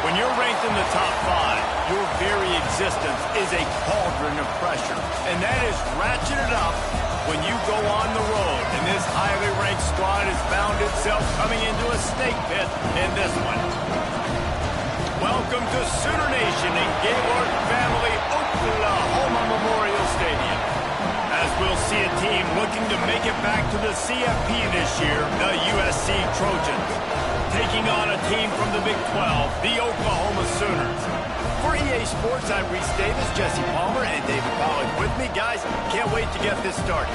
When you're ranked in the top 5, your very existence is a cauldron of pressure. And that is ratcheted up when you go on the road. And this highly ranked squad has found itself coming into a snake pit in this one. Welcome to Sooner Nation in Gaylord Family Oklahoma Memorial Stadium. As we'll see a team looking to make it back to the CFP this year, the USC Trojans, taking on a team from the Big 12, the Oklahoma Sooners. For EA Sports, I'm Reese Davis, Jesse Palmer, and David Pollack with me. Guys, can't wait to get this started.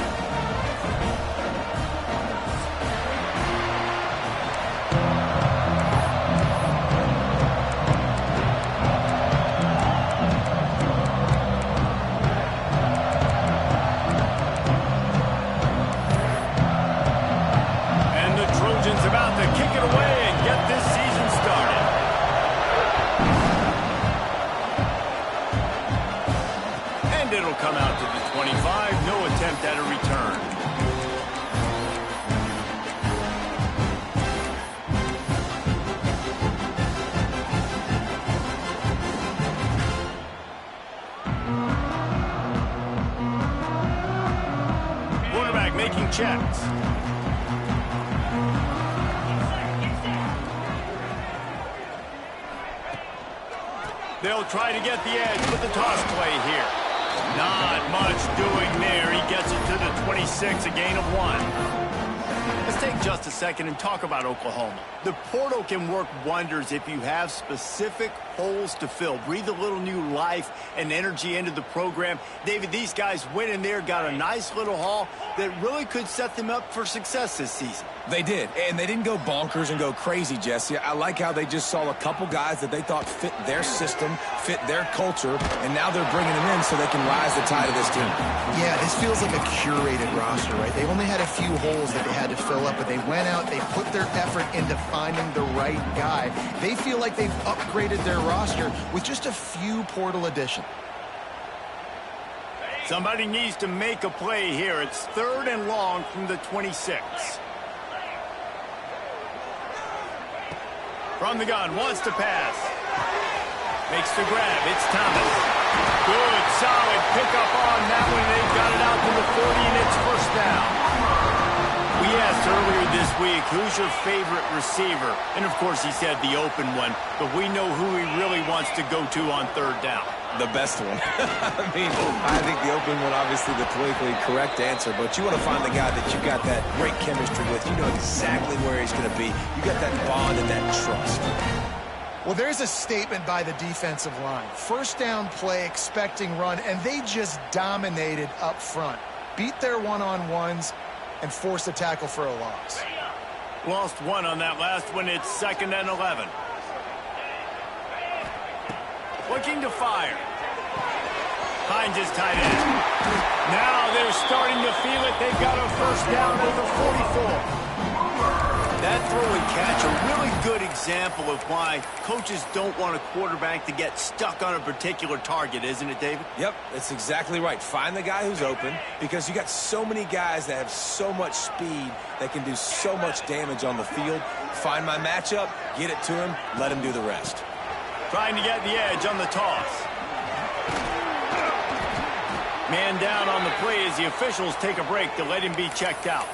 About to kick it away and get this season started. And it'll come out to the 25. No attempt at a return. Quarterback making checks. They'll try to get the edge with the toss play here. Not much doing there. He gets it to the 26, a gain of 1. Let's take just a second and talk about Oklahoma. The portal can work wonders if you have specific holes to fill. Breathe a little new life and energy into the program. David, these guys went in there, got a nice little haul that really could set them up for success this season. They did, and they didn't go bonkers and go crazy, Jesse. I like how they just saw a couple guys that they thought fit their system, fit their culture, and now they're bringing them in so they can rise the tide of this team. Yeah, this feels like a curated roster, right? They only had a few holes that they had to fill up, but they went out, they put their effort into finding the right guy. They feel like they've upgraded their roster with just a few portal additions. Somebody needs to make a play here. It's 3rd and long from the 26. From the gun, wants to pass. Makes the grab. It's Thomas. Good, solid pickup on that one. They've got it out to the 40, and it's first down. We asked earlier this week, who's your favorite receiver? And, of course, he said the open one. But we know who he really wants to go to on 3rd down. The best one. I think the open one, obviously, the politically correct answer. But you want to find the guy that you got that great chemistry with. You know exactly where he's going to be. You got that bond and that trust. Well, there's a statement by the defensive line. First down play, expecting run, and they just dominated up front. Beat their one-on-ones and forced a tackle for a loss. Lost 1 on that last one. It's 2nd and 11. Looking to fire. Hines is tight end. Now they're starting to feel it. They've got a first down at the 44. That throw and catch, a really good example of why coaches don't want a quarterback to get stuck on a particular target, isn't it, David? Yep, that's exactly right. Find the guy who's open, because you got so many guys that have so much speed that can do so much damage on the field. Find my matchup, get it to him, let him do the rest. Trying to get the edge on the toss. Man down on the play as the officials take a break to let him be checked out.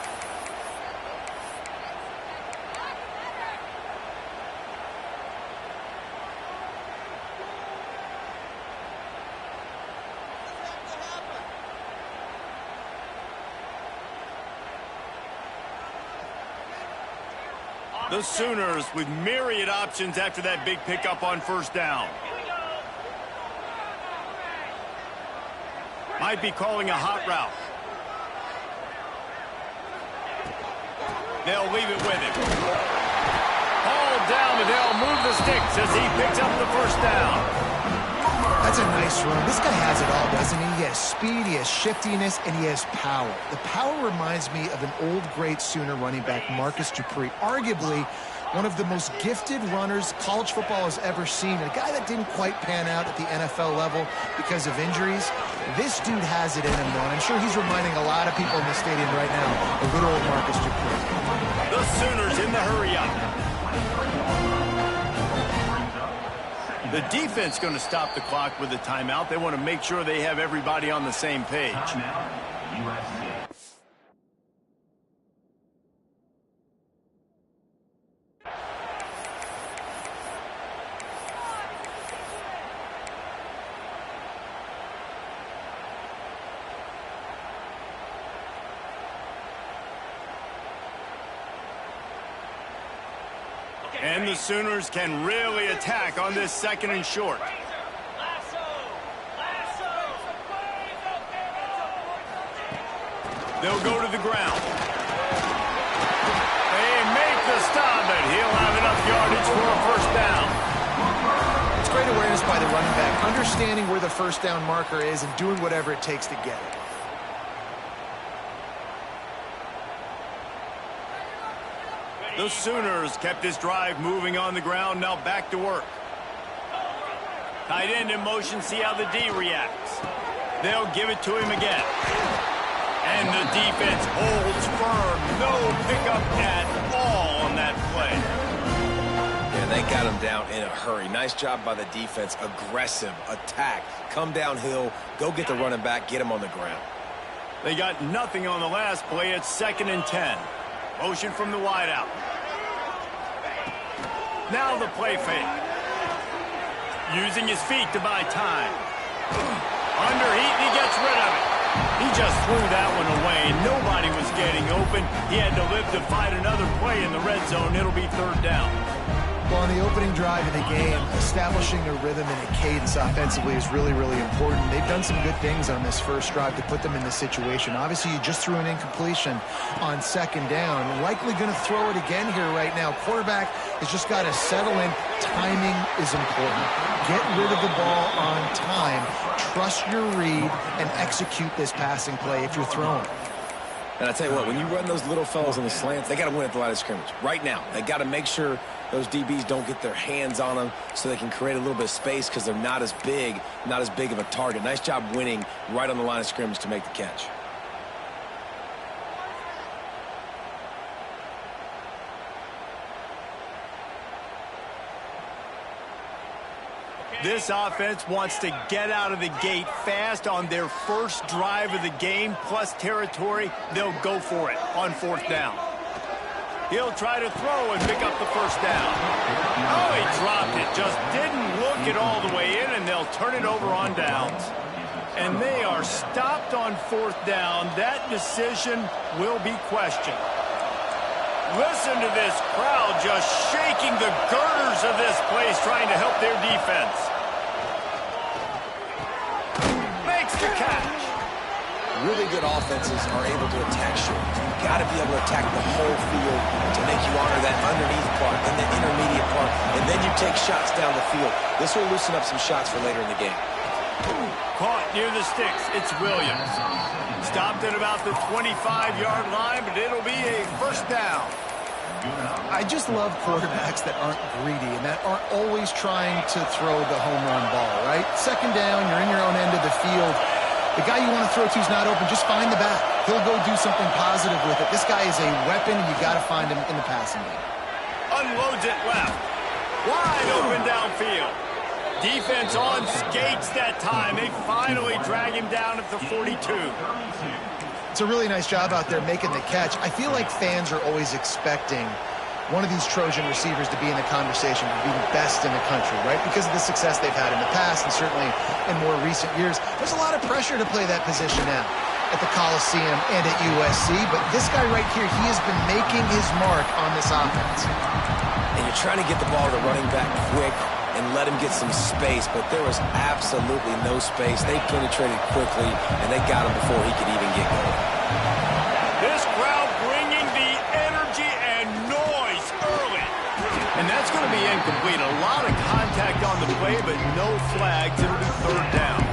The Sooners with myriad options after that big pickup on first down. Might be calling a hot route. They'll leave it with him. Hauled down, but they'll move the sticks as he picks up the first down. That's a nice run. This guy has it all, doesn't he? He has speed, he has shiftiness, and he has power. The power reminds me of an old, great Sooner running back, Marcus Dupree. Arguably one of the most gifted runners college football has ever seen. A guy that didn't quite pan out at the NFL level because of injuries. This dude has it in him, though. I'm sure he's reminding a lot of people in the stadium right now of good old Marcus Dupree. The Sooners in the hurry-up. The defense going to stop the clock with a timeout. They want to make sure they have everybody on the same page. Timeout, USC. And the Sooners can really attack on this second and short. They'll go to the ground. They make the stop, but he'll have enough yardage for a first down. It's great awareness by the running back, understanding where the first down marker is and doing whatever it takes to get it. The Sooners kept this drive moving on the ground, now back to work. Tight end in motion, see how the D reacts. They'll give it to him again. And the defense holds firm. No pickup at all on that play. Yeah, they got him down in a hurry. Nice job by the defense. Aggressive attack. Come downhill, go get the running back, get him on the ground. They got nothing on the last play. It's 2nd and 10. Motion from the wideout. Now the play fake. Using his feet to buy time. Underheat, and he gets rid of it. He just threw that one away. Nobody was getting open. He had to live to fight another play in the red zone. It'll be 3rd down. Well, on the opening drive of the game, establishing a rhythm and a cadence offensively is really, really important. They've done some good things on this first drive to put them in this situation. Obviously, you just threw an incompletion on 2nd down. Likely going to throw it again here right now. Quarterback has just got to settle in. Timing is important. Get rid of the ball on time. Trust your read and execute this passing play if you're throwing. And I tell you what, when you run those little fellas on the slants, they got to win at the line of scrimmage. Right now, they got to make sure those DBs don't get their hands on them so they can create a little bit of space because they're not as big of a target. Nice job winning right on the line of scrimmage to make the catch. This offense wants to get out of the gate fast on their first drive of the game, plus territory. They'll go for it on 4th down. He'll try to throw and pick up the first down. Oh, he dropped it. Just didn't look it all the way in, and they'll turn it over on downs. And they are stopped on 4th down. That decision will be questioned. Listen to this crowd just shaking the girders of this place, trying to help their defense. Makes the catch. Really good offenses are able to attack short. You've got to be able to attack the whole field to make you honor that underneath part and the intermediate part, and then you take shots down the field. This will loosen up some shots for later in the game. Caught near the sticks. It's Williams. Stopped at about the 25-yard line, but it'll be a first down. I just love quarterbacks that aren't greedy and that aren't always trying to throw the home run ball, right? 2nd down, you're in your own end of the field. The guy you want to throw to is not open. Just find the back. He'll go do something positive with it. This guy is a weapon, and you got to find him in the passing game. Unloads it left. Wide open downfield. Defense on skates that time. They finally drag him down at the 42. It's a really nice job out there making the catch. I feel like fans are always expecting one of these Trojan receivers to be in the conversation for being best in the country, right? Because of the success they've had in the past and certainly in more recent years. There's a lot of pressure to play that position now at the Coliseum and at USC, but this guy right here, he has been making his mark on this offense. And you're trying to get the ball to the running back quick and let him get some space, but there was absolutely no space. They penetrated quickly, and they got him before he could even get going. This crowd bringing the energy and noise early. And that's going to be incomplete. A lot of contact on the play, but no flags. It'll be 3rd down.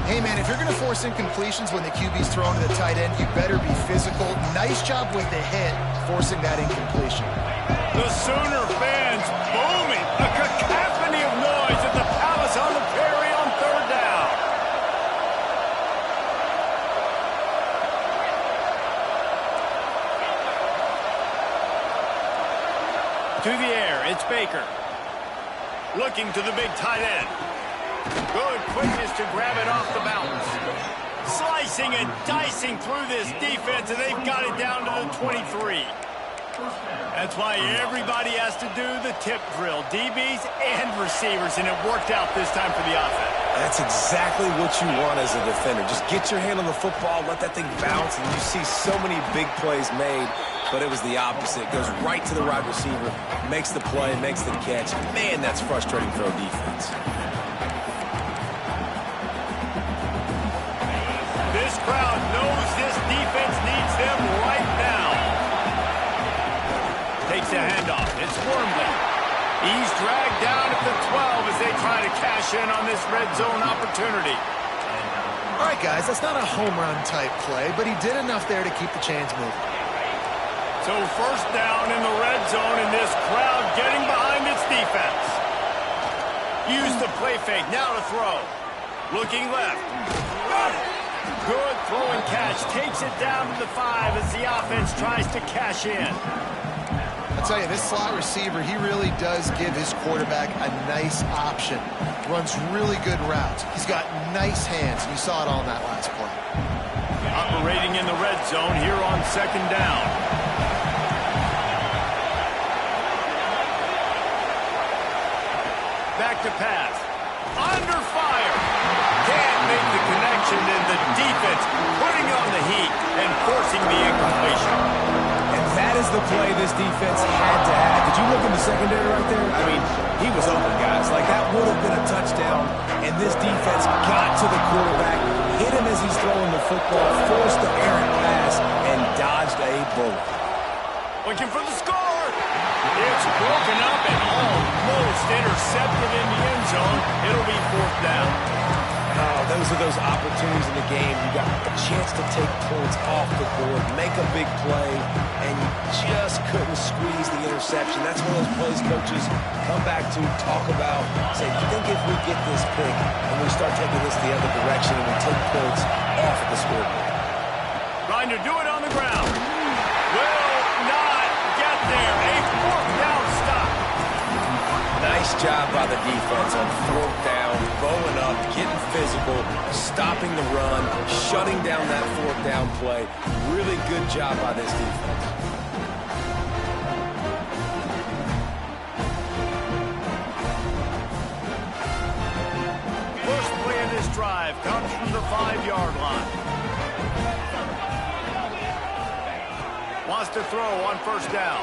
Hey, man, if you're going to force incompletions when the QB's thrown to the tight end, you better be physical. Nice job with the hit, forcing that incompletion. The Sooner fans booming. A cacophony of noise at the Palace on the Prairie on 3rd down. To the air, it's Baker. Looking to the big tight end. Good quickness to grab it off the bounce. Slicing and dicing through this defense, and they've got it down to the 23. That's why everybody has to do the tip drill, DBs and receivers, and it worked out this time for the offense. That's exactly what you want as a defender. Just get your hand on the football, let that thing bounce, and you see so many big plays made, but it was the opposite. It goes right to the wide receiver, makes the play, makes the catch. Man, that's frustrating for a defense. This crowd knows this defense needs them right now. Takes a handoff. It's Wormley. He's dragged down at the 12 as they try to cash in on this red zone opportunity. All right, guys, that's not a home run type play, but he did enough there to keep the chains moving. So first down in the red zone, and this crowd getting behind its defense. Use the play fake. Now to throw. Looking left. Good throw and catch. Takes it down to the 5 as the offense tries to cash in. I'll tell you, this slot receiver, he really does give his quarterback a nice option. Runs really good routes. He's got nice hands, and you saw it all in that last play. Operating in the red zone here on second down. Back to pass. Under fire. Can't make the connection, and the defense putting on the heat and forcing the incompletion. And that is the play this defense had to have. Did you look in the secondary right there? I mean, he was open, guys. Like, that would have been a touchdown, and this defense got to the quarterback, hit him as he's throwing the football, forced the errant pass, and dodged a bullet. Looking for the score. It's broken up and almost intercepted in the end zone. It'll be fourth down. Oh, those are those opportunities in the game. You got a chance to take points off the board, make a big play, and you just couldn't squeeze the interception. That's one of those plays coaches come back to, talk about, say, I think if we get this pick and we start taking this the other direction and we take points off the scoreboard. Trying to do it on the ground. Will not get there. A fourth down stop. Nice job by the defense on fourth down, bowing up, getting physical, stopping the run, shutting down that fourth down play. Really good job by this defense. First play of this drive comes from the 5-yard line. Wants to throw on first down.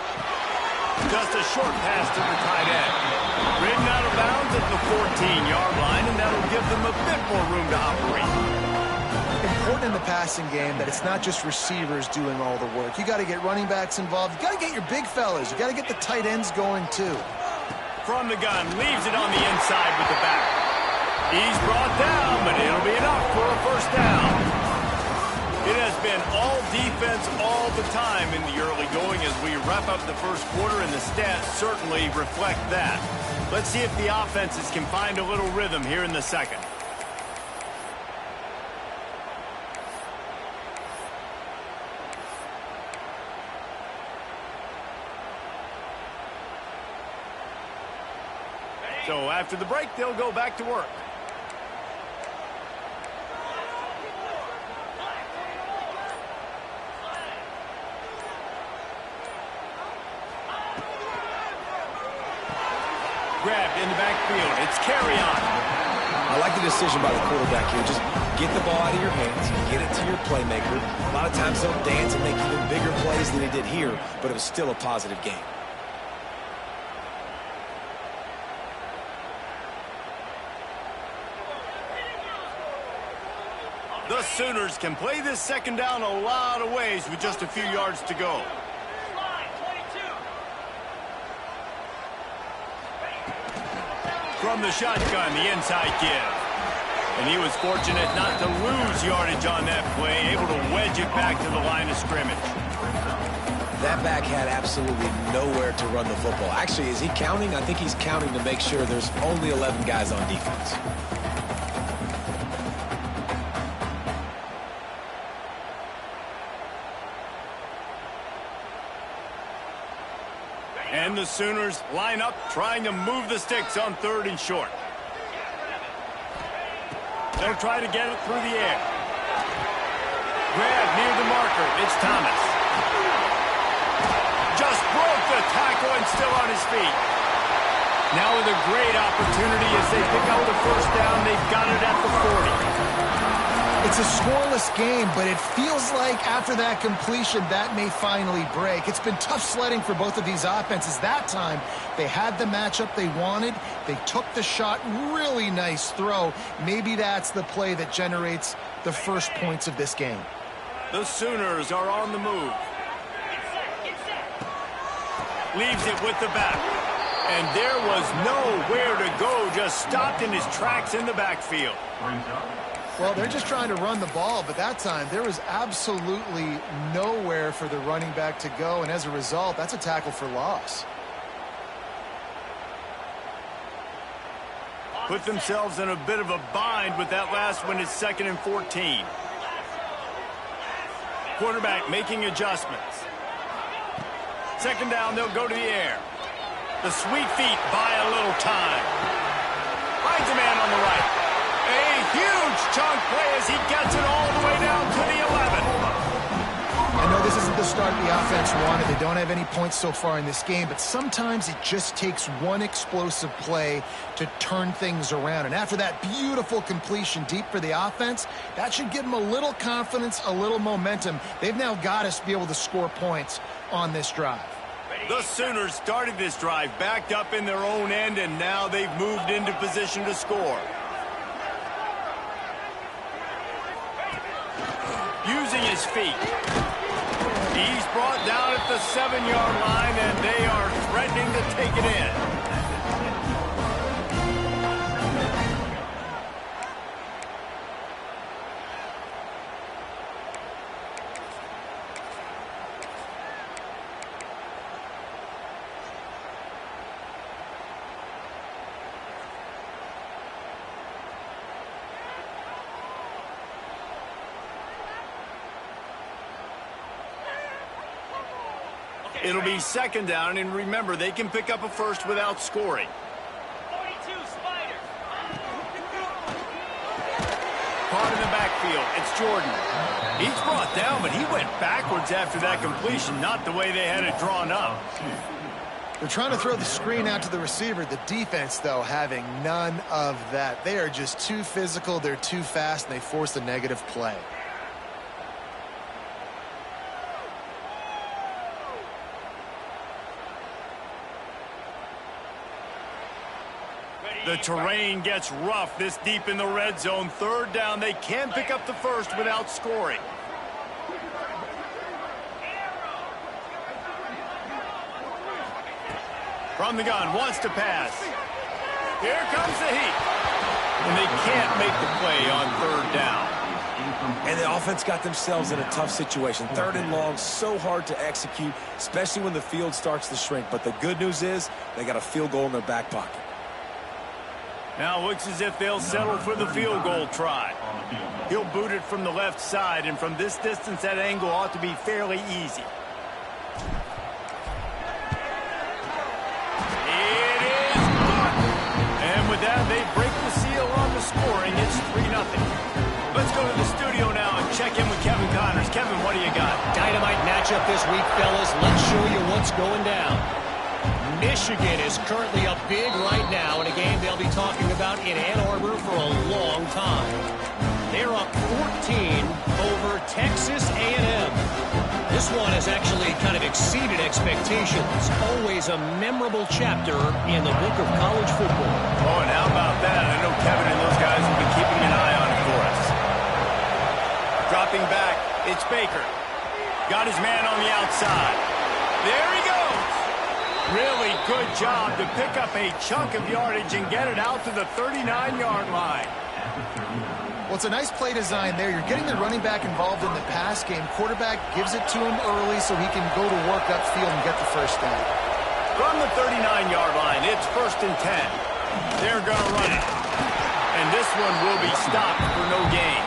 Just a short pass to the tight end. Ridden out of bounds at the 14-yard line, and that'll give them a bit more room to operate. Important in the passing game that it's not just receivers doing all the work. You got to get running backs involved. You got to get your big fellas. You got to get the tight ends going too. From the gun, leaves it on the inside with the back. He's brought down, but it'll be enough for a first down. It has been all defense all the time in the early going as we wrap up the first quarter, and the stats certainly reflect that. Let's see if the offenses can find a little rhythm here in the second. So after the break, they'll go back to work. Grabbed in the backfield. It's carry on. I like the decision by the quarterback here. Just get the ball out of your hands, get it to your playmaker. A lot of times they'll dance and make even bigger plays than he did here, but it was still a positive game. The Sooners can play this second down a lot of ways with just a few yards to go. From the shotgun, the inside give. And he was fortunate not to lose yardage on that play, able to wedge it back to the line of scrimmage. That back had absolutely nowhere to run the football. Actually, is he counting? I think he's counting to make sure there's only 11 guys on defense. And soon the Sooners line up trying to move the sticks on 3rd and short. They'll try to get it through the air. Grab near the marker. It's Thomas. Just broke the tackle and still on his feet. Now with a great opportunity as they pick up the first down. They've got it at the 40. It's a scoreless game, but it feels like after that completion, that may finally break. It's been tough sledding for both of these offenses. That time, they had the matchup they wanted. They took the shot. Really nice throw. Maybe that's the play that generates the first points of this game. The Sooners are on the move. Leaves it with the back. And there was nowhere to go. Just stopped in his tracks in the backfield. Well, they're just trying to run the ball, but that time there was absolutely nowhere for the running back to go, and as a result, that's a tackle for loss. Put themselves in a bit of a bind with that last one. It's 2nd and 14. Quarterback making adjustments. 2nd down, they'll go to the air. The sweet feet buy a little time. Finds a man on the right. A huge chunk play as he gets it all the way down to the 11. I know this isn't the start the offense wanted. They don't have any points so far in this game, but sometimes it just takes one explosive play to turn things around. And after that beautiful completion deep for the offense, that should give them a little confidence, a little momentum. They've now got to be able to score points on this drive. The Sooners started this drive backed up in their own end, and now they've moved into position to score. Using his feet. He's brought down at the 7-yard line, and they are threatening to take it in. It'll be 2nd down, and remember, they can pick up a first without scoring. 42 Spider. Caught in the backfield. It's Jordan. He's brought down, but he went backwards after that completion, not the way they had it drawn up. They're trying to throw the screen out to the receiver. The defense, though, having none of that. They are just too physical. They're too fast, and they force a negative play. The terrain gets rough this deep in the red zone. 3rd down, they can pick up the first without scoring. From the gun, wants to pass. Here comes the heat. And they can't make the play on 3rd down. And the offense got themselves in a tough situation. 3rd and long, so hard to execute, especially when the field starts to shrink. But the good news is they got a field goal in their back pocket. Now it looks as if they'll settle for the field goal try. He'll boot it from the left side, and from this distance, that angle ought to be fairly easy. It is good. And with that, they break the seal on the scoring. It's 3-0. Let's go to the studio now and check in with Kevin Connors. Kevin, what do you got? Dynamite matchup this week, fellas. Let's show you what's going down. Michigan is currently up big right now in a game they'll be talking about in Ann Arbor for a long time. They're up 14 over Texas A&M. This one has actually kind of exceeded expectations. Always a memorable chapter in the book of college football. Oh, and how about that? I know Kevin and those guys have been keeping an eye on it for us. Dropping back, it's Baker. Got his man on the outside. There he goes. Really good job to pick up a chunk of yardage and get it out to the 39-yard line. Well, it's a nice play design there. You're getting the running back involved in the pass game. Quarterback gives it to him early so he can go to work upfield and get the first down. From the 39-yard line, it's 1st and 10. They're going to run it. And this one will be stopped for no gain.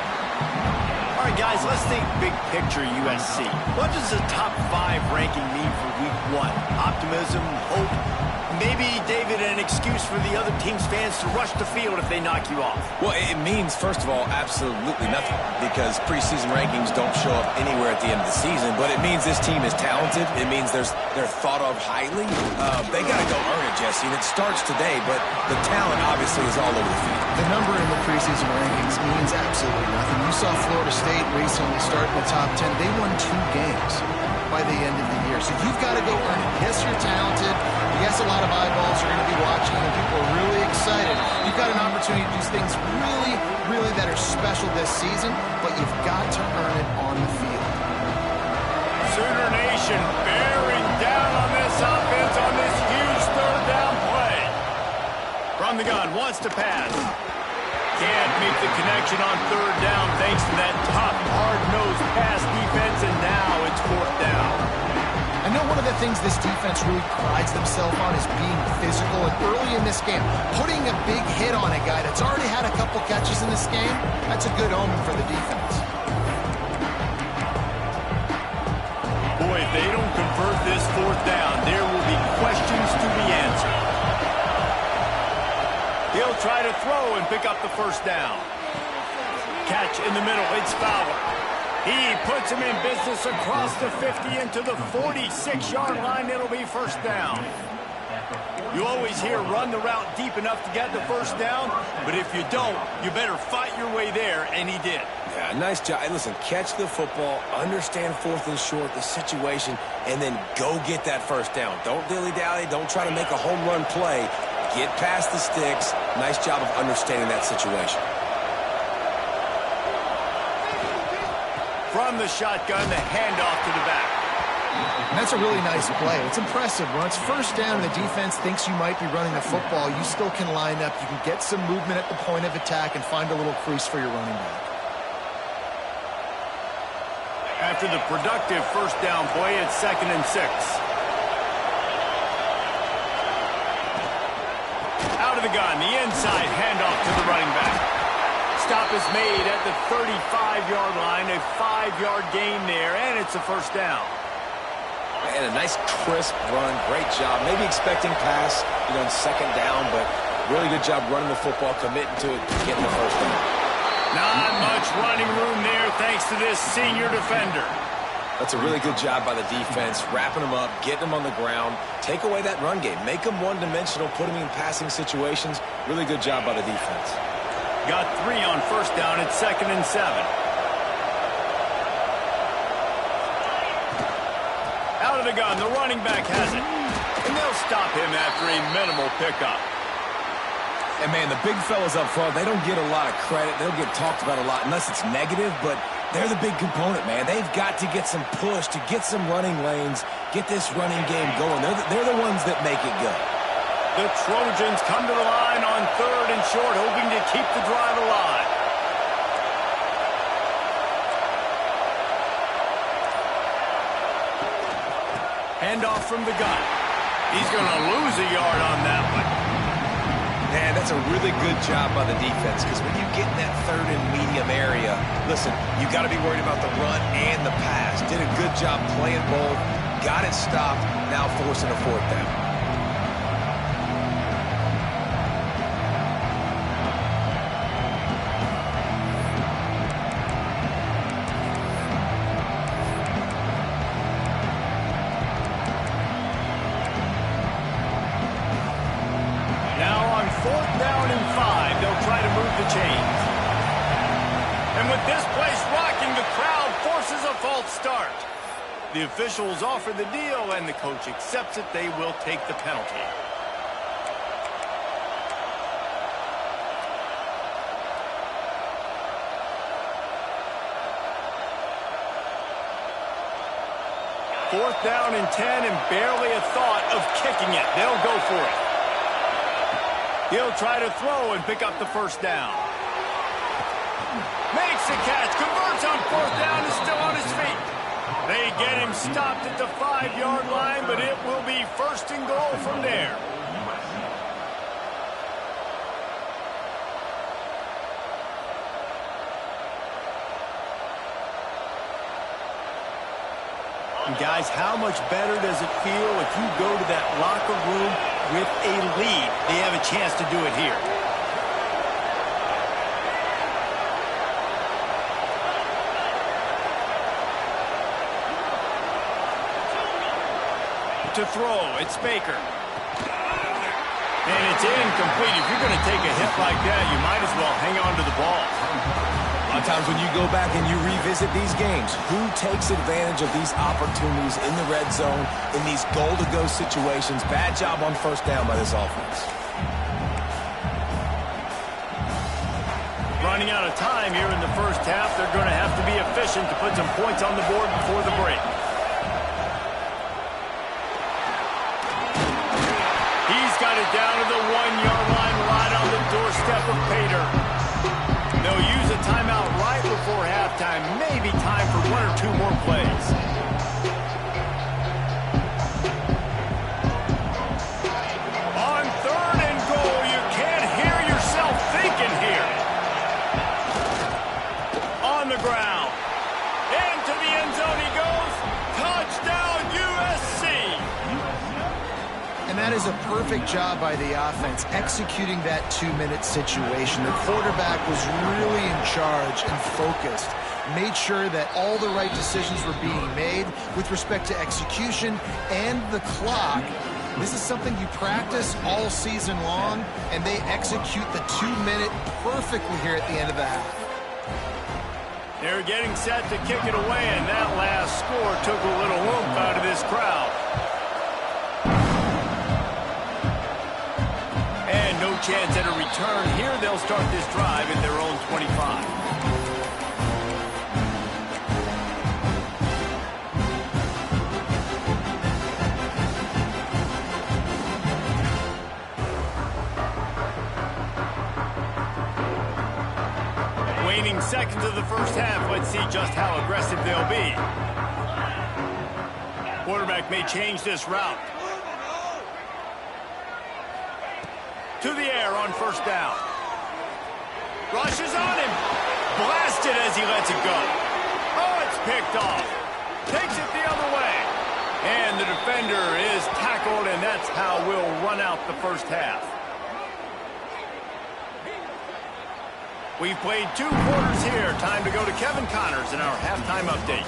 All right, guys, let's think big picture USC. What does the top 5 ranking mean for week 1? Optimism, hope, maybe, David, an excuse for the other team's fans to rush the field if they knock you off? Well, it means, first of all, absolutely nothing, because preseason rankings don't show up anywhere at the end of the season, but it means this team is talented. It means they're thought of highly. They got to go earn it, Jesse, and it starts today, but the talent obviously is all over the field. The number in the preseason rankings means absolutely nothing. You saw Florida State recently start in the top 10. They won 2 games by the end of the year. So you've got to go earn it. Yes, you're talented. Yes, a lot of eyeballs are going to be watching, and people are really excited. You've got an opportunity to do things really that are special this season, but you've got to earn it on the field. Sooner Nation bearing down on this offense on this huge 3rd down play. From the gun, wants to pass. Can't make the connection on 3rd down thanks to that tough, hard-nosed pass defense, and now it's 4th down. I know one of the things this defense really prides themselves on is being physical, and early in this game, putting a big hit on a guy that's already had a couple catches in this game, that's a good omen for the defense. Boy, if they don't convert this 4th down, there will be questions to be answered. He'll try to throw and pick up the 1st down. Catch in the middle, it's Fowler. He puts him in business across the 50 into the 46-yard line. It'll be 1st down. You always hear run the route deep enough to get the 1st down, but if you don't, you better fight your way there, and he did. Yeah, nice job. Hey, listen, catch the football, understand 4th and short, the situation, and then go get that 1st down. Don't dilly-dally. Don't try to make a home run play. Get past the sticks. Nice job of understanding that situation. From the shotgun, the handoff to the back. And that's a really nice play. It's impressive. When it's 1st down and the defense thinks you might be running the football, you still can line up. You can get some movement at the point of attack and find a little crease for your running back. After the productive 1st down play, it's 2nd and 6. Out of the gun, the inside handoff to the running back. Stop is made at the 35-yard line, a 5-yard gain there, and it's a 1st down. And a nice crisp run, great job. Maybe expecting pass, on 2nd down, but really good job running the football, committing to it, getting the 1st down. Not much running room there thanks to this senior defender. That's a really good job by the defense, wrapping them up, getting them on the ground, take away that run game, make them one-dimensional, put them in passing situations. Really good job by the defense. Got 3 on 1st down at 2nd and 7. Out of the gun, the running back has it. And they'll stop him after a minimal pickup. And, man, the big fellas up front, they don't get a lot of credit. They'll get talked about a lot unless it's negative, but they're the big component, man. They've got to get some push, to get some running lanes, get this running game going. They're the ones that make it go. The Trojans come to the line on 3rd and short, hoping to keep the drive alive. Handoff from the gun. He's going to lose a yard on that one. Man, that's a really good job by the defense, because when you get in that 3rd and medium area, listen, you got to be worried about the run and the pass. Did a good job playing both, got it stopped, now forcing a 4th down. Chains. And with this place rocking, the crowd forces a false start. The officials offer the deal, and the coach accepts it. They will take the penalty. Fourth down and 10, and barely a thought of kicking it. They'll go for it. He'll try to throw and pick up the 1st down. Makes the catch, converts on 4th down, is still on his feet. They get him stopped at the 5-yard line, but it will be 1st and goal from there. And guys, how much better does it feel if you go to that locker room with a lead? They have a chance to do it here. To throw, it's Baker. And it's incomplete. If you're going to take a hit like that, you might as well hang on to the ball. A lot of times when you go back and you revisit these games, who takes advantage of these opportunities in the red zone, in these goal-to-go situations? Bad job on first down by this offense. Running out of time here in the first half, they're going to have to be efficient to put some points on the board before the break. He's got it down to the 1-yard line, right on the doorstep of Pater. They'll use a timeout right before halftime. Maybe time for 1 or 2 more plays. On 3rd and goal, you can't hear yourself thinking here. On the ground. Into the end zone he goes. Touchdown, USC. And that is a perfect job by the offense, executing that 2-minute situation. The quarterback was really in charge and focused, made sure that all the right decisions were being made with respect to execution and the clock. This is something you practice all season long, and they execute the 2-minute perfectly here at the end of the half. They're getting set to kick it away, and that last score took a little oomph out of this crowd. And no chance at a return here. They'll start this drive at their own 25. Waning seconds of the first half. Let's see just how aggressive they'll be. Quarterback may change this route. To the air on first down. Rushes on him. Blasted as he lets it go. Oh, it's picked off. Takes it the other way. And the defender is tackled, and that's how we'll run out the first half. We've played 2 quarters here. Time to go to Kevin Connors in our halftime update.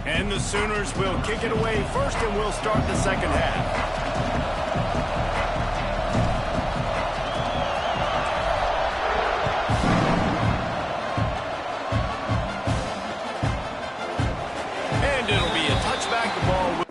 And the Sooners will kick it away first, and we'll start the second half. And it'll be a touchback. The ball will...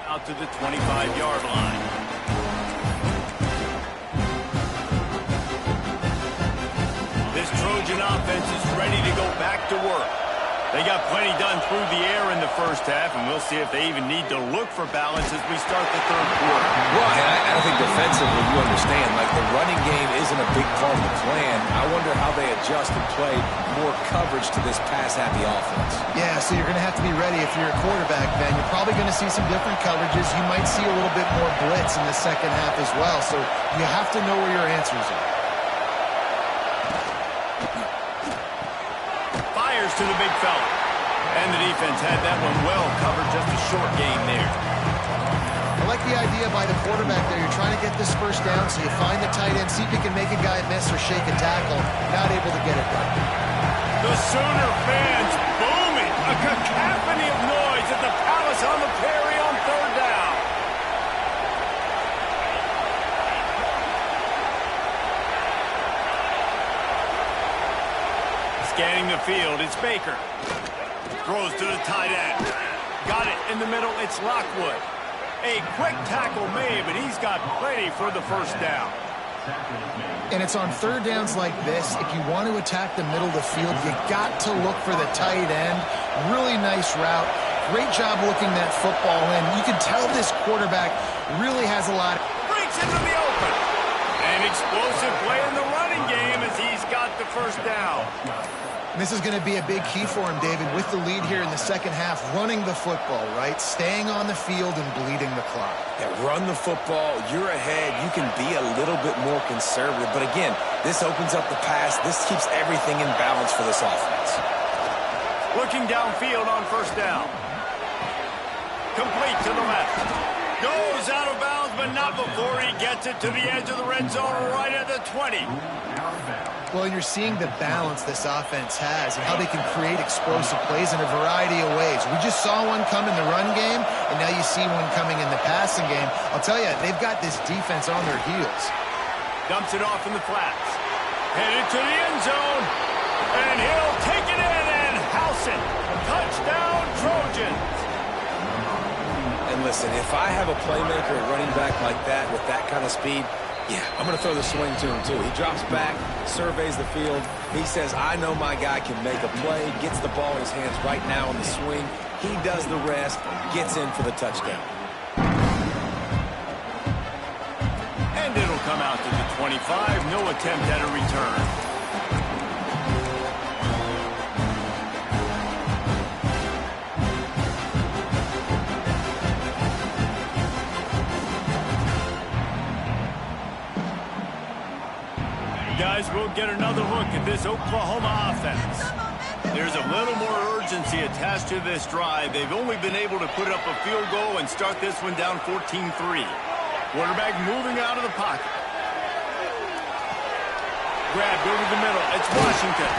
out to the 25-yard line. This Trojan offense is ready to go back to work. They got plenty done through the air in the first half, and we'll see if they even need to look for balance as we start the third quarter. Well, and I think defensively, you understand, like the running game isn't a big part of the plan. I wonder how they adjust and play more coverage to this pass-happy offense. Yeah, so you're going to have to be ready if you're a quarterback, Ben. You're probably going to see some different coverages. You might see a little bit more blitz in the second half as well, so you have to know where your answers are. To the big fella. And the defense had that one well covered, just a short game there. I like the idea by the quarterback there. You're trying to get this first down, so you find the tight end, see if you can make a guy miss or shake a tackle. Not able to get it done. The Sooner fans booming. A cacophony of noise at the Palace on the Prairie on third down. Scanning the field, it's Baker. Throws to the tight end. Got it in the middle, it's Lockwood. A quick tackle made, but he's got plenty for the first down. And it's on third downs like this. If you want to attack the middle of the field, you got to look for the tight end. Really nice route. Great job looking that football in. You can tell this quarterback really has a lot. Breaks into the open. An explosive play in the running game as he's got the first down. This is going to be a big key for him, David, with the lead here in the second half, running the football, right? Staying on the field and bleeding the clock. Yeah, run the football. You're ahead. You can be a little bit more conservative. But again, this opens up the pass. This keeps everything in balance for this offense. Looking downfield on first down. Complete to the left. Goes out of bounds, but not before he gets it to the edge of the red zone right at the 20. Well, you're seeing the balance this offense has and how they can create explosive plays in a variety of ways. We just saw one come in the run game, and now you see one coming in the passing game. I'll tell you, they've got this defense on their heels. Dumps it off in the flats. Headed to the end zone, and he'll take it in and house it. Touchdown, Trojans. And listen, if I have a playmaker at running back like that with that kind of speed, yeah, I'm going to throw the swing to him, too. He drops back, surveys the field. He says, I know my guy can make a play, gets the ball in his hands right now on the swing. He does the rest, gets in for the touchdown. And it'll come out to the 25. No attempt at a return. Guys, we'll get another look at this Oklahoma offense. There's a little more urgency attached to this drive. They've only been able to put up a field goal and start this one down 14-3. Quarterback moving out of the pocket. Grabbed over the middle. It's Washington.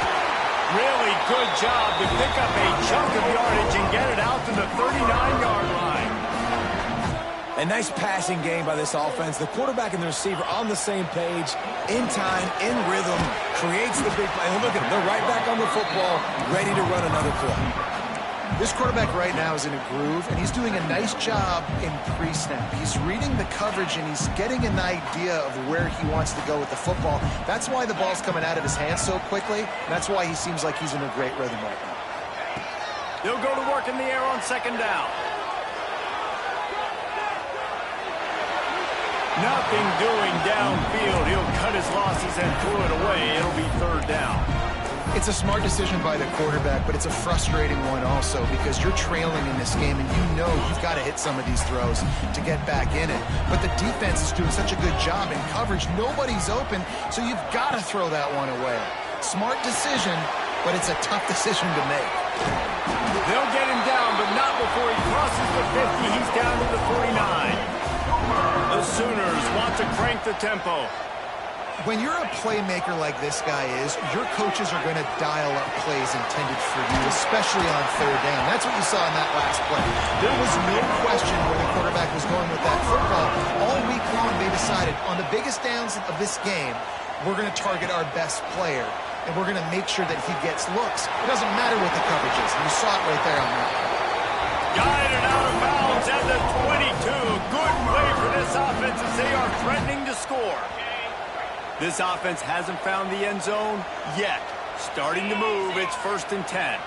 Really good job to pick up a chunk of yardage and get it out to the 39-yard line. A nice passing game by this offense. The quarterback and the receiver on the same page, in time, in rhythm, creates the big play. And look at them. They're right back on the football, ready to run another play. This quarterback right now is in a groove, and he's doing a nice job in pre-snap. He's reading the coverage, and he's getting an idea of where he wants to go with the football. That's why the ball's coming out of his hands so quickly. That's why he seems like he's in a great rhythm right now. They'll go to work in the air on second down. Nothing doing downfield. He'll cut his losses and throw it away. It'll be third down. It's a smart decision by the quarterback, but it's a frustrating one also because you're trailing in this game and you know you've got to hit some of these throws to get back in it. But the defense is doing such a good job in coverage. Nobody's open, so you've got to throw that one away. Smart decision, but it's a tough decision to make. They'll get him down, but not before he crosses the 50. He's down to the 49. The Sooners want to crank the tempo. When you're a playmaker like this guy is, your coaches are going to dial up plays intended for you, especially on third down. That's what you saw in that last play. There was no question where the quarterback was going with that football. All week long, they decided on the biggest downs of this game, we're going to target our best player, and we're going to make sure that he gets looks. It doesn't matter what the coverage is. You saw it right there on that. Guided out of bounds at the 22. Good play for this offense as they are threatening to score. This offense hasn't found the end zone yet. Starting to move. It's 1st and 10.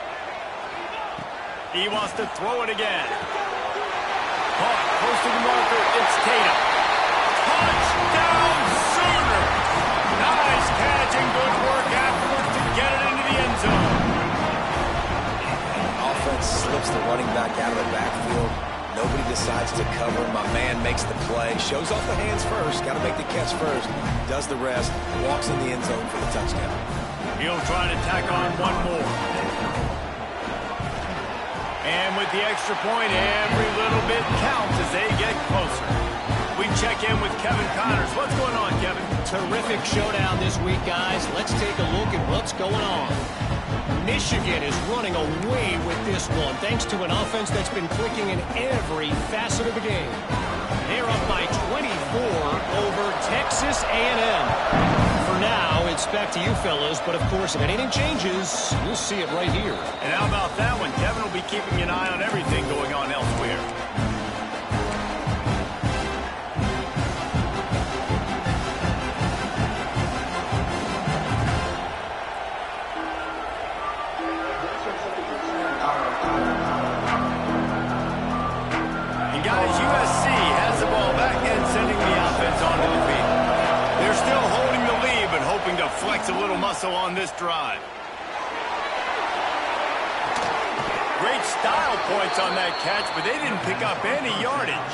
He wants to throw it again. Caught close to the marker. It's Tatum. Touchdown Sooner. Nice catch and good work afterwards to get it into the end zone. Offense slips the running back out of the backfield. Nobody decides to cover. My man makes the play. Shows off the hands first. Got to make the catch first. Does the rest. Walks in the end zone for the touchdown. He'll try to tack on one more. And with the extra point, every little bit counts as they get closer. We check in with Kevin Connors. What's going on, Kevin? Terrific showdown this week, guys. Let's take a look at what's going on. Michigan is running away with this one, thanks to an offense that's been clicking in every facet of the game. They're up by 24 over Texas A&M. For now, it's back to you fellas, but of course, if anything changes, you'll see it right here. And how about that one? Kevin will be keeping an eye on everything going on elsewhere. And guys, USC has the ball back and sending the offense onto the field. They're still holding the lead, but hoping to flex a little muscle on this drive. Great style points on that catch, but they didn't pick up any yardage.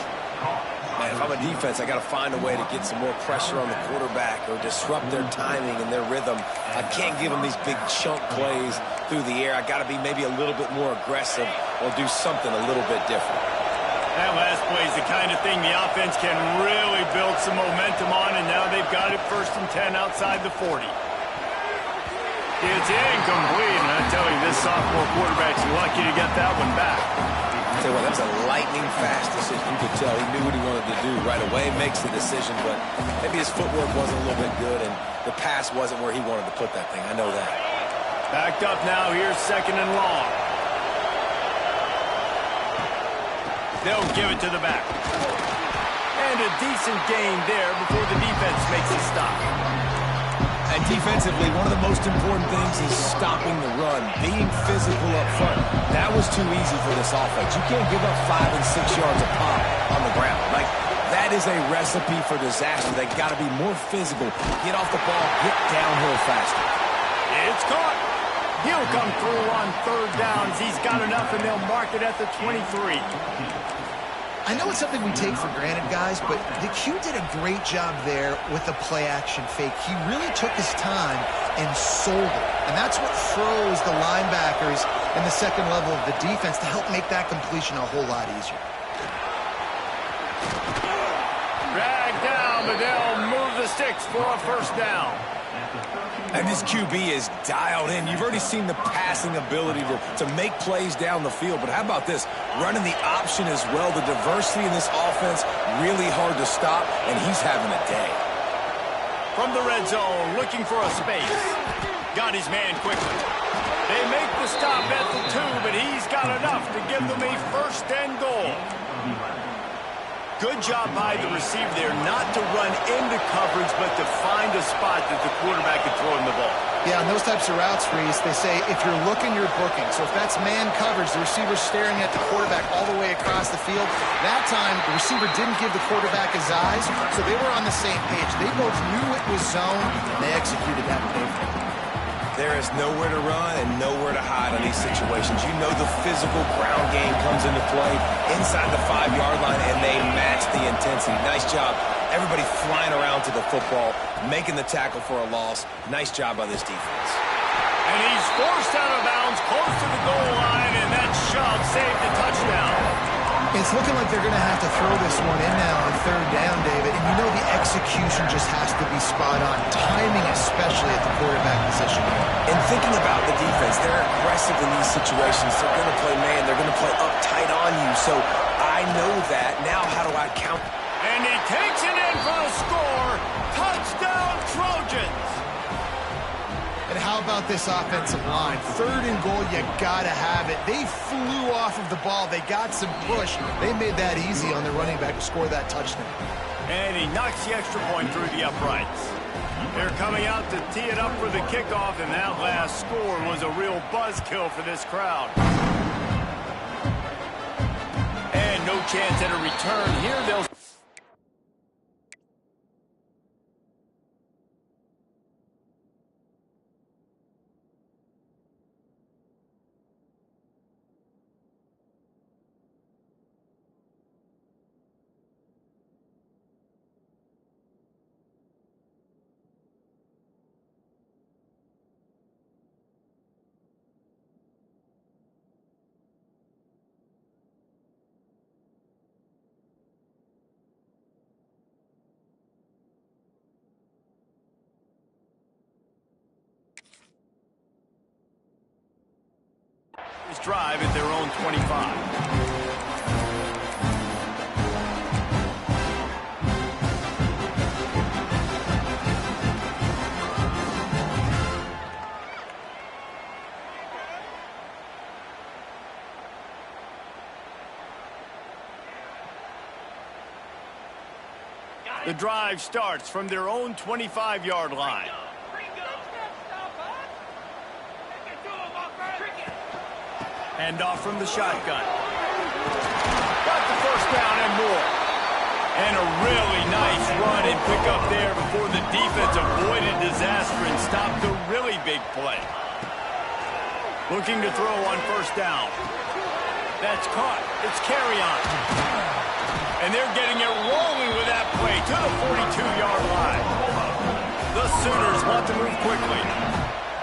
Man, if I'm a defense, I got to find a way to get some more pressure on the quarterback or disrupt their timing and their rhythm. I can't give them these big chunk plays through the air. I got to be maybe a little bit more aggressive or do something a little bit different. That last play is the kind of thing the offense can really build some momentum on, and now they've got it 1st and 10 outside the 40. It's incomplete, and I tell you, this sophomore quarterback's lucky to get that one back. I tell you what, that was a lightning-fast decision. You could tell he knew what he wanted to do right away, makes the decision, but maybe his footwork wasn't a little bit good, and the pass wasn't where he wanted to put that thing. I know that. Backed up now. Here's 2nd and long. They'll give it to the back. And a decent gain there before the defense makes a stop. And defensively, one of the most important things is stopping the run, being physical up front. That was too easy for this offense. You can't give up 5 and 6 yards a pop on the ground. Like, that is a recipe for disaster. They got to be more physical, get off the ball, get downhill faster. It's caught. He'll come through on 3rd downs. He's got enough, and they'll mark it at the 23. I know it's something we take for granted, guys, but the Q did a great job there with the play-action fake. He really took his time and sold it. And that's what froze the linebackers in the 2nd level of the defense to help make that completion a whole lot easier. Dragged down, but they'll move the sticks for a 1st down. And this QB is dialed in. You've already seen the passing ability to make plays down the field. But how about this? Running the option as well. The diversity in this offense, really hard to stop, and he's having a day. From the red zone, looking for a space. Got his man quickly. They make the stop at the 2, but he's got enough to give them a 1st and goal. Good job by the receiver there not to run into coverage, but to find a spot that the quarterback can throw him the ball. Yeah, on those types of routes, Reese, they say if you're looking, you're booking. So if that's man coverage, the receiver's staring at the quarterback all the way across the field. That time, the receiver didn't give the quarterback his eyes, so they were on the same page. They both knew it was zone, and they executed that perfectly. There is nowhere to run and nowhere to hide in these situations. You know the physical ground game comes into play inside the 5-yard line, and they match the intensity. Nice job. Everybody flying around to the football, making the tackle for a loss. Nice job by this defense. And he's forced out of bounds close to the goal line, and that shove saved the touchdown. It's looking like they're going to have to throw this one in now on 3rd down, David. And you know the execution just has to be spot on. Timing especially at the quarterback position. And thinking about the defense, they're aggressive in these situations. They're going to play man. They're going to play up tight on you. So I know that. Now how do I count? And he takes it in for a score. Touchdown, Trojans. And how about this offensive line? 3rd and goal, you gotta have it. They flew off of the ball. They got some push. They made that easy on the running back to score that touchdown. And he knocks the extra point through the uprights. They're coming out to tee it up for the kickoff, and that last score was a real buzzkill for this crowd. no chance at a return here. They'll... drive at their own 25. The drive starts from their own 25-yard line. Hand off from the shotgun. Got the first down and more. And a really nice run and pick up there before the defense avoided disaster and stopped a really big play. Looking to throw on first down. That's caught. It's carry on. And they're getting it rolling with that play to the 42-yard line. The Sooners want to move quickly.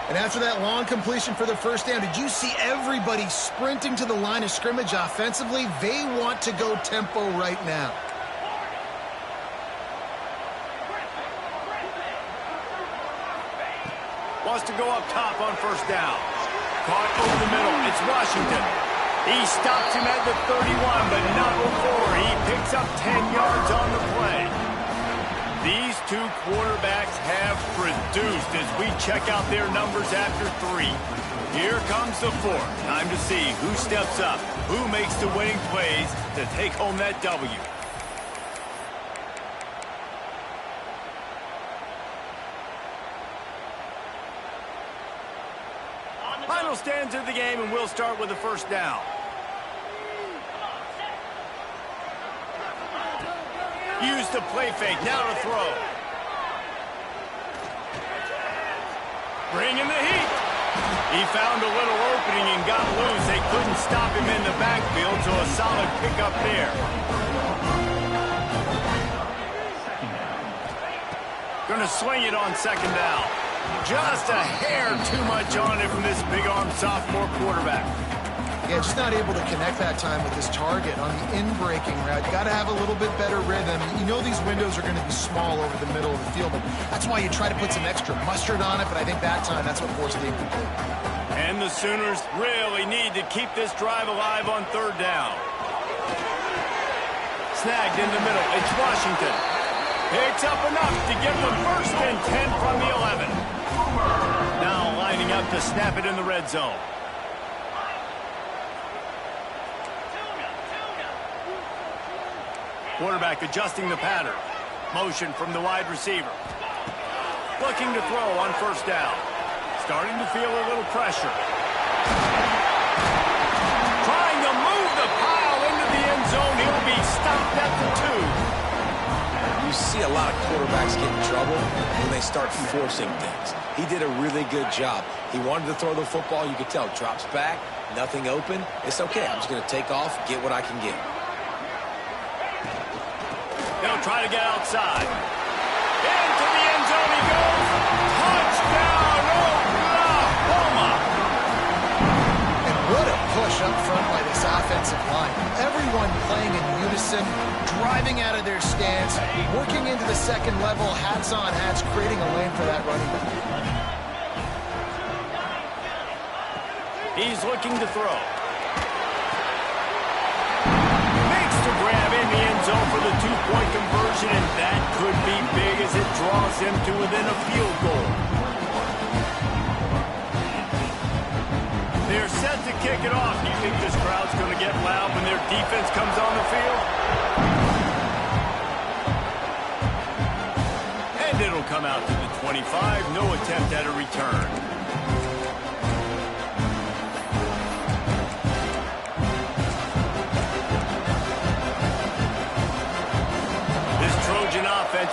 And after that long completion for the first down, did you see everybody sprinting to the line of scrimmage offensively? They want to go tempo right now. Wants to go up top on first down. Caught over the middle. It's Washington. He stops him at the 31, but not before. He picks up 10 yards on the play. These two quarterbacks have produced as we check out their numbers after 3. Here comes the 4th. Time to see who steps up, who makes the winning plays to take home that W. Final stands of the game, and we'll start with the first down. Use the play fake, now to throw. Bring in the heat. He found a little opening and got loose. They couldn't stop him in the backfield, so a solid pickup there. Gonna swing it on second down. Just a hair too much on it from this big-armed sophomore quarterback. Yeah, just not able to connect that time with his target on the in-breaking route. You got to have a little bit better rhythm. You know these windows are going to be small over the middle of the field, but that's why you try to put some extra mustard on it, but I think that time that's what forced the incomplete. And the Sooners really need to keep this drive alive on third down. Snagged in the middle. It's Washington. Picks up enough to give them first and 10 from the 11. Now lining up to snap it in the red zone. Quarterback adjusting the pattern. Motion from the wide receiver. Looking to throw on first down. Starting to feel a little pressure. Trying to move the pile into the end zone. He'll be stopped at the 2. You see a lot of quarterbacks get in trouble when they start forcing things. He did a really good job. He wanted to throw the football. You could tell. Drops back. Nothing open. It's okay. I'm just going to take off, get what I can get. They'll try to get outside. Into the end zone he goes. Touchdown, Oklahoma! And what a push up front by this offensive line. Everyone playing in unison, driving out of their stance, working into the second level, hats on hats, creating a lane for that running back. He's looking to throw. Grab in the end zone for the 2-point conversion, and that could be big as it draws him to within a field goal. They're set to kick it off. Do you think this crowd's going to get loud when their defense comes on the field? And it'll come out to the 25. No attempt at a return.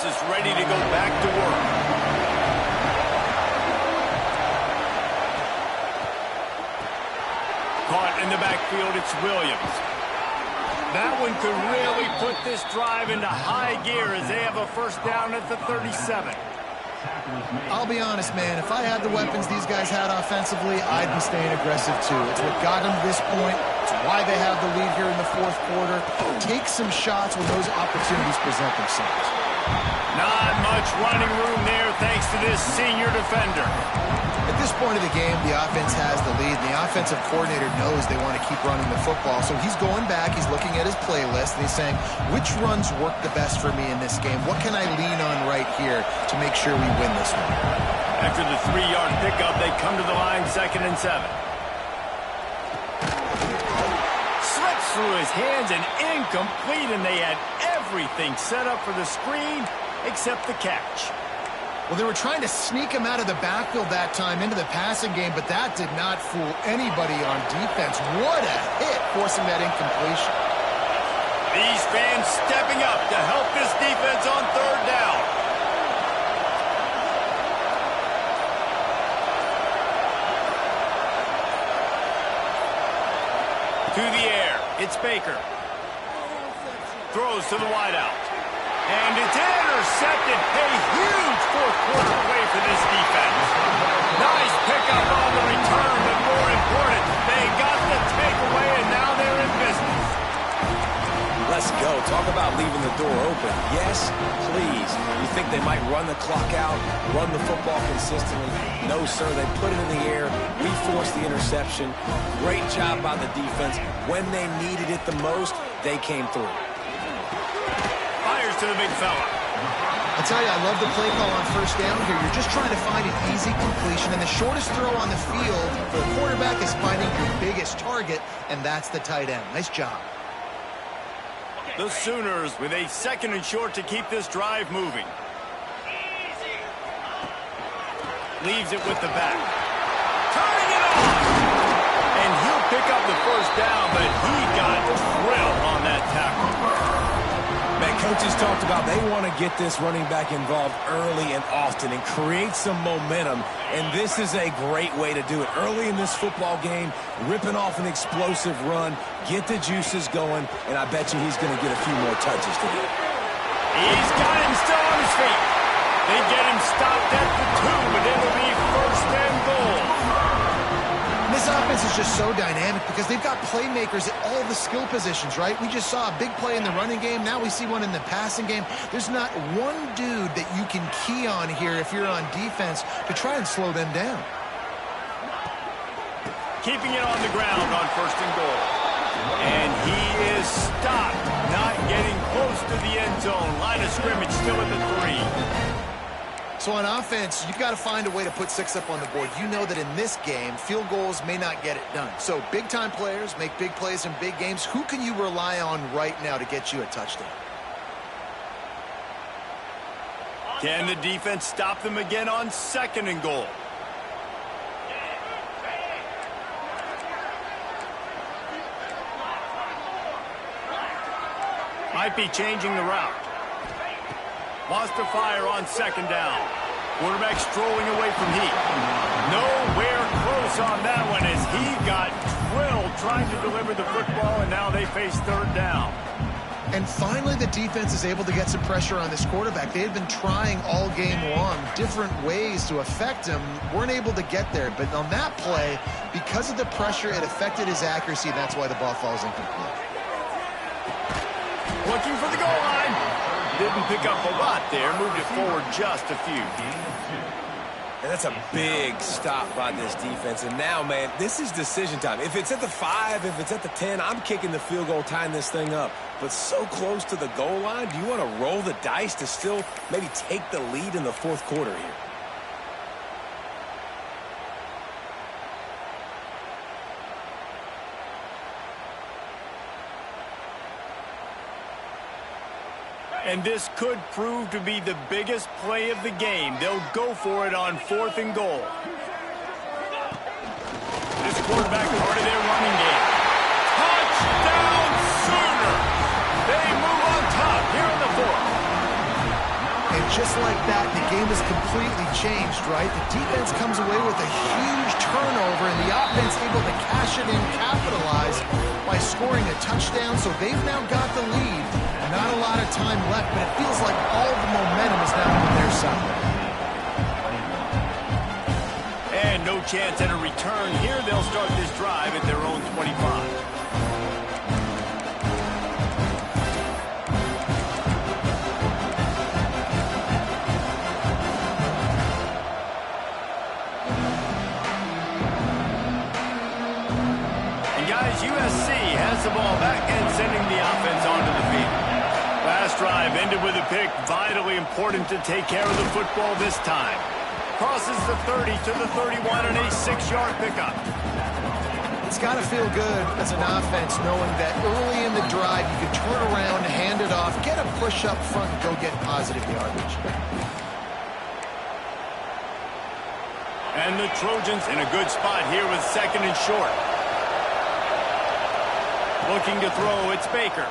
is ready to go back to work. Caught in the backfield, it's Williams. That one could really put this drive into high gear as they have a first down at the 37. I'll be honest, man. If I had the weapons these guys had offensively, I'd be staying aggressive too. It's what got them to this point. It's why they have the lead here in the fourth quarter. Take some shots when those opportunities present themselves. Not much running room there thanks to this senior defender. At this point of the game, the offense has the lead, and the offensive coordinator knows they want to keep running the football. So he's going back, he's looking at his playlist, and he's saying, which runs work the best for me in this game? What can I lean on right here to make sure we win this one? After the 3-yard pickup, they come to the line, 2nd and 7. Slips through his hands and incomplete, and they had everything set up for the screen except the catch. Well, they were trying to sneak him out of the backfield that time into the passing game, but that did not fool anybody on defense. What a hit, forcing that incompletion. These fans stepping up to help this defense on 3rd down. To the air, it's Baker. Throws to the wideout. And it's intercepted. A huge fourth-quarter play for this defense. Nice pickup on the return, but more important, they got the takeaway, and now they're in business. Let's go. Talk about leaving the door open. Yes, please. You think they might run the clock out, run the football consistently? No, sir. They put it in the air. We forced the interception. Great job by the defense. When they needed it the most, they came through. Fires to the big fella. I tell you, I love the play call on 1st down here. You're just trying to find an easy completion, and the shortest throw on the field for the quarterback is finding your biggest target, and that's the tight end. Nice job. The Sooners with a 2nd and short to keep this drive moving. Leaves it with the back. Turning it on! And he'll pick up the first down, but he got drilled on that tackle. Man, coaches talked about they want to get this running back involved early and often and create some momentum, and this is a great way to do it. Early in this football game, ripping off an explosive run, get the juices going, and I bet you he's going to get a few more touches today. He's got him still on his feet. They get him stopped at the 2, but it'll be 1st and goal. This offense is just so dynamic because they've got playmakers at all the skill positions, right? We just saw a big play in the running game. Now we see one in the passing game. There's not one dude that you can key on here if you're on defense to try and slow them down. Keeping it on the ground on 1st and goal. And he is stopped, not getting close to the end zone. Line of scrimmage still at the 3. So on offense, you've got to find a way to put 6 up on the board. You know that in this game, field goals may not get it done. So big-time players make big plays in big games. Who can you rely on right now to get you a touchdown? Can the defense stop them again on 2nd and goal? Might be changing the route. Wants to fire on 2nd down. Quarterback strolling away from heat. Nowhere close on that one as he got drilled trying to deliver the football, and now they face 3rd down. And finally, the defense is able to get some pressure on this quarterback. They had been trying all game long different ways to affect him. Weren't able to get there. But on that play, because of the pressure, it affected his accuracy. That's why the ball falls incomplete. Looking for the goal line. Didn't pick up a lot there. Moved it forward just a few. And that's a big stop by this defense. And now, man, this is decision time. If it's at the 5, if it's at the 10, I'm kicking the field goal, tying this thing up. But so close to the goal line, do you want to roll the dice to still maybe take the lead in the 4th quarter here? And this could prove to be the biggest play of the game. They'll go for it on 4th and goal. This quarterback part of their running game. Touchdown Sooner! They move on top here in the 4th. And just like that, the game is completely changed, right? The defense comes away with a huge turnover, and the offense able to cash it in, capitalize by scoring a touchdown. So they've now got the lead. Not a lot of time left, but it feels like all the momentum is now on their side. And no chance at a return here. They'll start this drive at their own 25. USC has the ball back and sending the offense onto the field. Last drive ended with a pick. Vitally important to take care of the football this time. Crosses the 30 to the 31 and a 6-yard pickup. It's got to feel good as an offense knowing that early in the drive you can turn around, hand it off, get a push up front, and go get positive yardage. And the Trojans in a good spot here with 2nd and short. Looking to throw, it's Baker.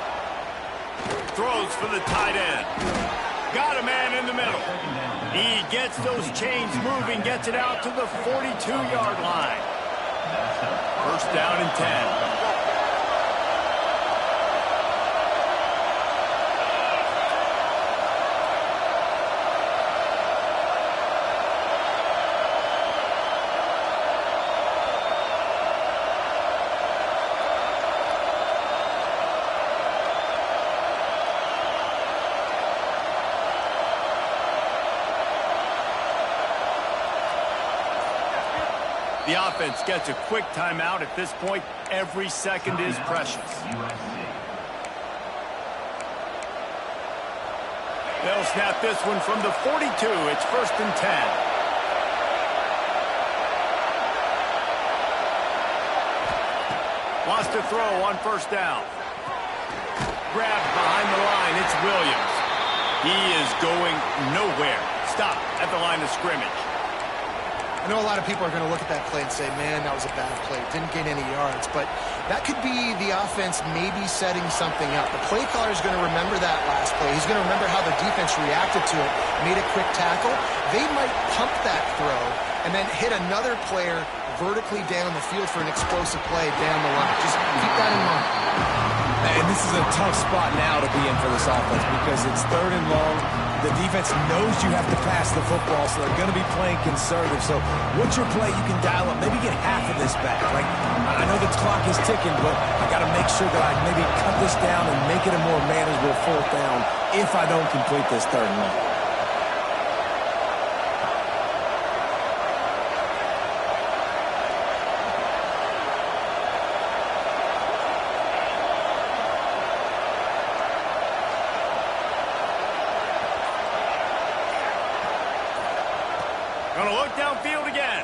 Throws for the tight end. Got a man in the middle. He gets those chains moving, gets it out to the 42-yard line. 1st down and 10. The offense gets a quick timeout. At this point, every second is precious. They'll snap this one from the 42. It's 1st and 10. Wants to throw on 1st down. Grabbed behind the line. It's Williams. He is going nowhere. Stop at the line of scrimmage. I know a lot of people are going to look at that play and say, man, that was a bad play. Didn't gain any yards. But that could be the offense maybe setting something up. The play caller is going to remember that last play. He's going to remember how the defense reacted to it, made a quick tackle. They might pump that throw and then hit another player vertically down the field for an explosive play down the line. Just keep that in mind. And this is a tough spot now to be in for this offense because it's 3rd and long. The defense knows you have to pass the football, so they're going to be playing conservative. So what's your play you can dial up? Maybe get half of this back. Like, I know the clock is ticking, but I got to make sure that I maybe cut this down and make it a more manageable 4th down if I don't complete this 3rd and long. Going to look downfield again.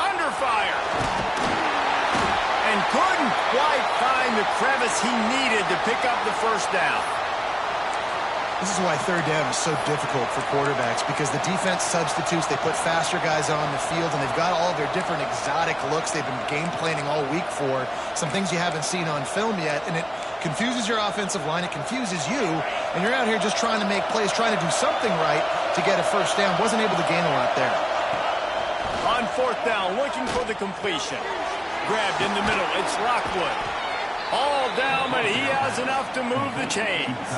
Under fire. And couldn't quite find the crevice he needed to pick up the 1st down. This is why 3rd down is so difficult for quarterbacks, because the defense substitutes. They put faster guys on the field, and they've got all of their different exotic looks they've been game planning all week for, some things you haven't seen on film yet, and it confuses your offensive line. It confuses you, and you're out here just trying to make plays, trying to do something right to get a 1st down. Wasn't able to gain a lot there. On 4th down, looking for the completion. Grabbed in the middle. It's Lockwood. All down, but he has enough to move the chains.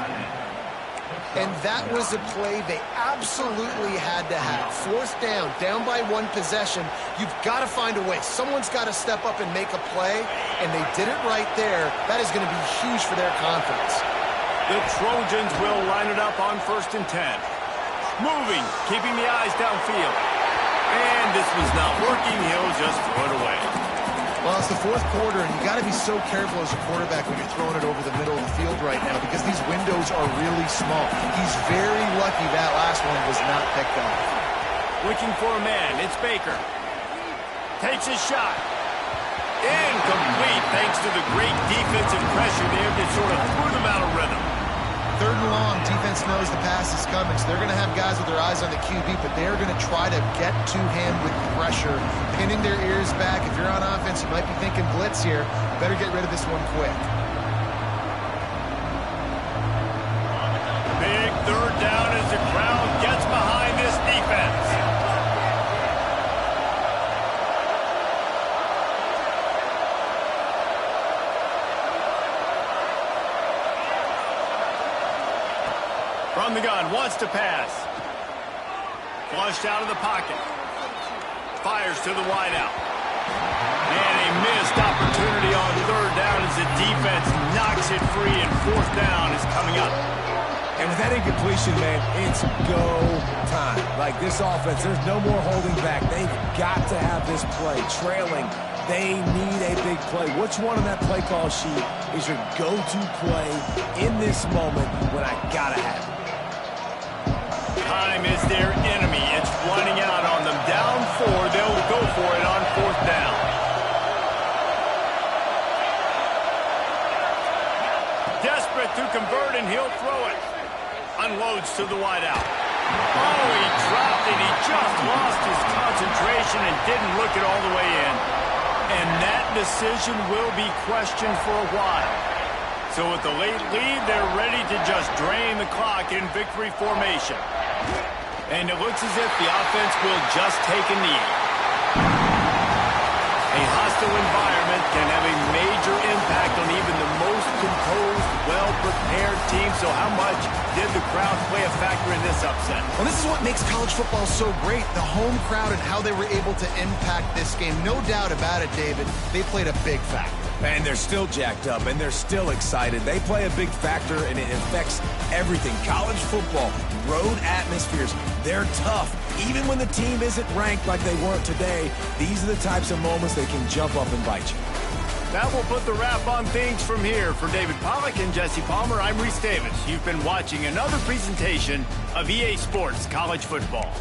And that was a play they absolutely had to have. 4th down by 1 possession. You've got to find a way. Someone's got to step up and make a play, and they did it right there. That is going to be huge for their confidence. The Trojans will line it up on 1st and 10. Moving, keeping the eyes downfield. And this was not working. He'll just throw it away. Well, it's the 4th quarter, and you got to be so careful as a quarterback when you're throwing it over the middle of the field right now, because these windows are really small. He's very lucky that last one was not picked up. Looking for a man. It's Baker. Takes his shot. Incomplete, thanks to the great defensive pressure there that sort of threw them out of rhythm. 3rd and long, defense knows the pass is coming, so they're going to have guys with their eyes on the QB, but they're going to try to get to him with pressure, pinning their ears back. If you're on offense, you might be thinking blitz here. Better get rid of this one quick. Big 3rd down as the From the gun, wants to pass. Flushed out of the pocket. Fires to the wideout. And a missed opportunity on third down as the defense knocks it free, and fourth down is coming up. And with that incompletion, man, it's go time. Like this offense, there's no more holding back. They've got to have this play. Trailing, they need a big play. Which one on that play call sheet is your go-to play in this moment when I gotta have it? Time is their enemy. It's running out on them. Down 4, they'll go for it on fourth down. Desperate to convert, and he'll throw it. Unloads to the wideout. Oh, he dropped it. He just lost his concentration and didn't look it all the way in. And that decision will be questioned for a while. So with the late lead, they're ready to just drain the clock in victory formation. And it looks as if the offense will just take a knee. A hostile environment can have a major impact on even the most composed, well-prepared team. So how much did the crowd play a factor in this upset? Well, this is what makes college football so great, the home crowd and how they were able to impact this game. No doubt about it, David. They played a big factor. And they're still jacked up, and they're still excited. They play a big factor, and it affects everything. College football, road atmospheres, they're tough. Even when the team isn't ranked like they weren't today, these are the types of moments that can jump up and bite you. That will put the wrap on things from here. For David Pollack and Jesse Palmer, I'm Reese Davis. You've been watching another presentation of EA Sports College Football.